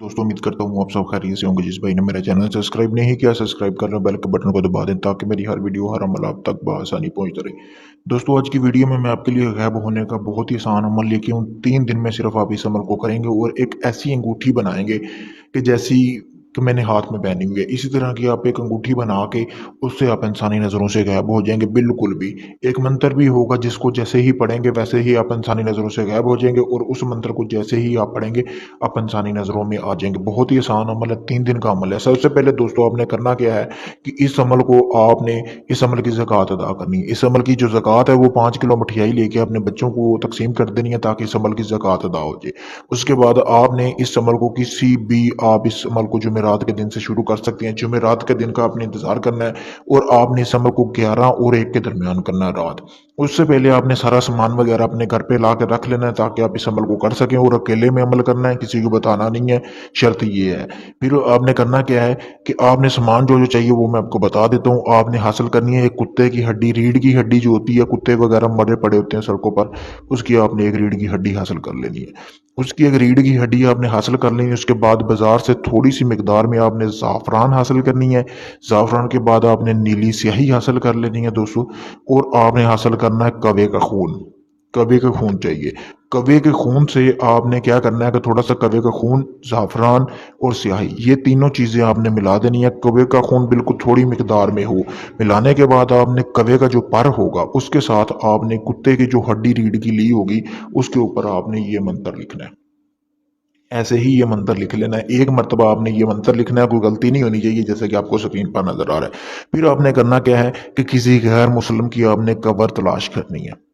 दोस्तों उम्मीद करता हूँ आप सब खैरियत से होंगे। जिस भाई ने मेरा चैनल सब्सक्राइब नहीं किया सब्सक्राइब कर लो, बेल के बटन को दबा दें ताकि मेरी हर वीडियो हर अमल आप तक बआसानी पहुंचता रहे। दोस्तों आज की वीडियो में मैं आपके लिए गायब होने का बहुत ही आसान अमल लेके हूँ। 3 दिन में सिर्फ आप इस अमल को करेंगे और एक ऐसी अंगूठी बनाएंगे कि जैसी कि मैंने हाथ में पहनी हुई है इसी तरह की आप एक अंगूठी बना के उससे आप इंसानी नज़रों से गायब हो जाएंगे। बिल्कुल भी एक मंत्र भी होगा जिसको जैसे ही पढ़ेंगे वैसे ही आप इंसानी नज़रों से गायब हो जाएंगे और उस मंत्र को जैसे ही आप पढ़ेंगे आप इंसानी नज़रों में आ जाएंगे। बहुत ही आसान अमल है, 3 दिन का अमल है। सबसे पहले दोस्तों आपने करना क्या है कि इस अमल को आपने इस अमल की ज़कात अदा करनी है। इस अमल की जो ज़कात है वो 5 किलो मठियाई लेके अपने बच्चों को तकसीम कर देनी है ताकि इस अमल की ज़कात अदा हो जाए। उसके बाद आपने इस अमल को किसी भी आप इस अमल को जुमेरात के दिन से शुरू कर सकते हैं। जुमेरात के दिन का आपने इंतज़ार करना है और आपने इस अमल को 11 और 1 के दरमियान करना है रात। उससे पहले आपने सारा सामान वगैरह अपने घर पे ला के रख लेना है ताकि आप इस अमल को कर सकें और अकेले में अमल करना है, किसी को बताना नहीं है। शर्त ये है। फिर आपने करना क्या है कि आपने सामान जो जो चाहिए वो मैं आपको बता देता हूँ। आपने हासिल करनी है एक कुत्ते की हड्डी, रीढ़ की हड्डी जो होती है, कुत्ते वगैरह मरे पड़े होते हैं सड़कों पर, उसकी आपने एक रीढ़ की हड्डी हासिल कर लेनी है। उसकी एक रीढ़ की हड्डी आपने हासिल कर लेनी है। उसके बाद बाजार से थोड़ी सी मिकदार में आपने ज़ाफ़रान हासिल करनी है। ज़ाफ़रान के बाद आपने नीली स्याही हासिल कर लेनी है दोस्तों। और आपने हासिल करना है कौवे का खून। कौवे का खून चाहिए। कौवे के खून से आपने क्या करना है कि थोड़ा सा कौवे का खून, ज़ाफ़रान और स्याही, ये तीनों चीज़ें आपने मिला देनी है। कौवे का खून बिल्कुल थोड़ी मिकदार में हो। मिलाने के बाद आपने कौवे का जो पर होगा उसके साथ आपने कुत्ते की जो हड्डी रीढ़ की ली होगी उसके ऊपर आपने ये मंत्र लिखना है। ऐसे ही ये मंत्र लिख लेना है। एक मरतबा आपने ये मंत्र लिखना है, कोई गलती नहीं होनी चाहिए जैसे कि आपको स्क्रीन पर नजर आ रहा है। फिर आपने करना क्या है कि किसी गैर मुस्लिम की आपने कब्र तलाश करनी है।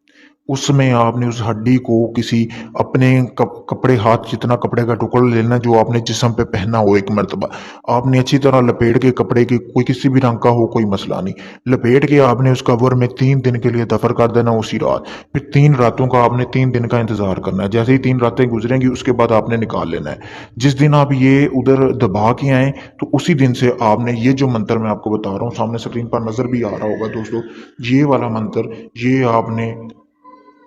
उसमें आपने उस हड्डी को किसी अपने कपड़े, हाथ जितना कपड़े का टुकड़ा लेना जो आपने जिस्म पे पहना हो, एक मरतबा आपने अच्छी तरह लपेट के, कपड़े की कोई किसी भी रंग का हो कोई मसला नहीं, लपेट के आपने उस कब्र में 3 दिन के लिए दफन कर देना उसी रात। फिर 3 रातों का आपने 3 दिन का इंतजार करना है। जैसे ही 3 रातें गुजरेंगी उसके बाद आपने निकाल लेना है। जिस दिन आप ये उधर दबा के आए तो उसी दिन से आपने ये जो मंत्र मैं आपको बता रहा हूँ, सामने स्क्रीन पर नजर भी आ रहा होगा दोस्तों, ये वाला मंत्र ये आपने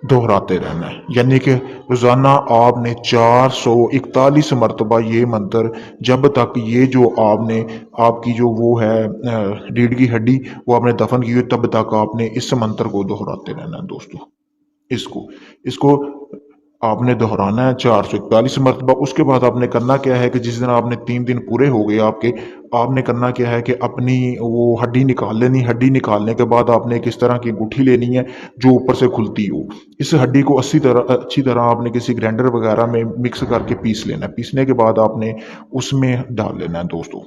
दोहराते रहना है। यानी कि रोजाना आपने 441 मरतबा ये मंत्र, जब तक ये जो आपने आपकी जो वो है रीढ़ की हड्डी वो आपने दफन की हुई तब तक आपने इस मंत्र को दोहराते रहना है दोस्तों। इसको इसको आपने दोहराना है 441 मरतबा। उसके बाद आपने करना क्या है कि जिस दिन आपने 3 दिन पूरे हो गए आपके, आपने करना क्या है कि अपनी वो हड्डी निकाल लेनी। हड्डी निकालने के बाद आपने एक इस तरह की अंगूठी लेनी है जो ऊपर से खुलती हो। इस हड्डी को अच्छी तरह आपने किसी ग्राइंडर वगैरह में मिक्स करके पीस लेना है। पीसने के बाद आपने उसमें डाल लेना है दोस्तों।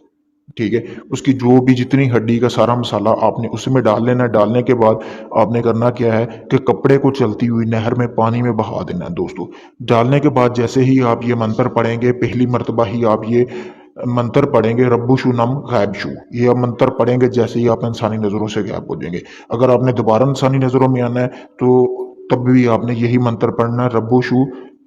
ठीक है, उसकी जो भी जितनी हड्डी का सारा मसाला आपने उसमें डाल लेना है। डालने के बाद आपने करना क्या है कि कपड़े को चलती हुई नहर में पानी में बहा देना है दोस्तों। डालने के बाद जैसे ही आप ये मंत्र पढ़ेंगे, पहली मर्तबा ही आप ये मंत्र पढ़ेंगे, रब्बू शू नम गैब शू, ये मंत्र पढ़ेंगे जैसे ही आप इंसानी नज़रों से गायब हो जाएंगे। अगर आपने दोबारा इंसानी नज़रों में आना है तो तब भी आपने यही मंत्र पढ़ना है, रब्बू शू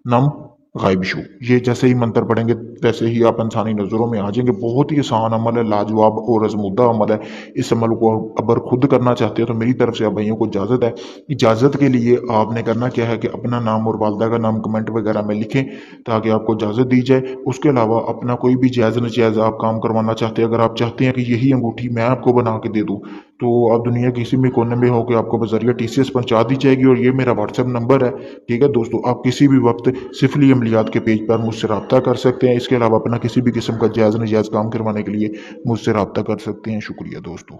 नम गायब शू। ये जैसे ही मंत्र पढ़ेंगे वैसे ही आप इंसानी नज़रों में आ जाएंगे। बहुत ही आसान अमल है, लाजवाब और आजमूदा अमल है। इस अमल को अगर खुद करना चाहते हो तो मेरी तरफ से आप भाइयों को इजाज़त है। इजाज़त के लिए आपने करना क्या है कि अपना नाम और वालदा का नाम कमेंट वगैरह में लिखें ताकि आपको इजाज़त दी जाए। उसके अलावा अपना कोई भी जायज़ नजायज़ आप काम करवाना चाहते हैं, अगर आप चाहते हैं कि यही अंगूठी मैं आपको बना के दे दूँ तो आप दुनिया के किसी भी कोने में हो के आपको बजरिया TCS पहुंचा दी जाएगी। और ये मेरा व्हाट्सएप नंबर है। ठीक है दोस्तों, आप किसी भी वक्त सिफली अमलियात के पेज पर मुझसे रब्ता कर सकते हैं। इसके अलावा अपना किसी भी किस्म का जायज़ नजायज़ काम करवाने के लिए मुझसे रब्ता कर सकते हैं। शुक्रिया दोस्तों।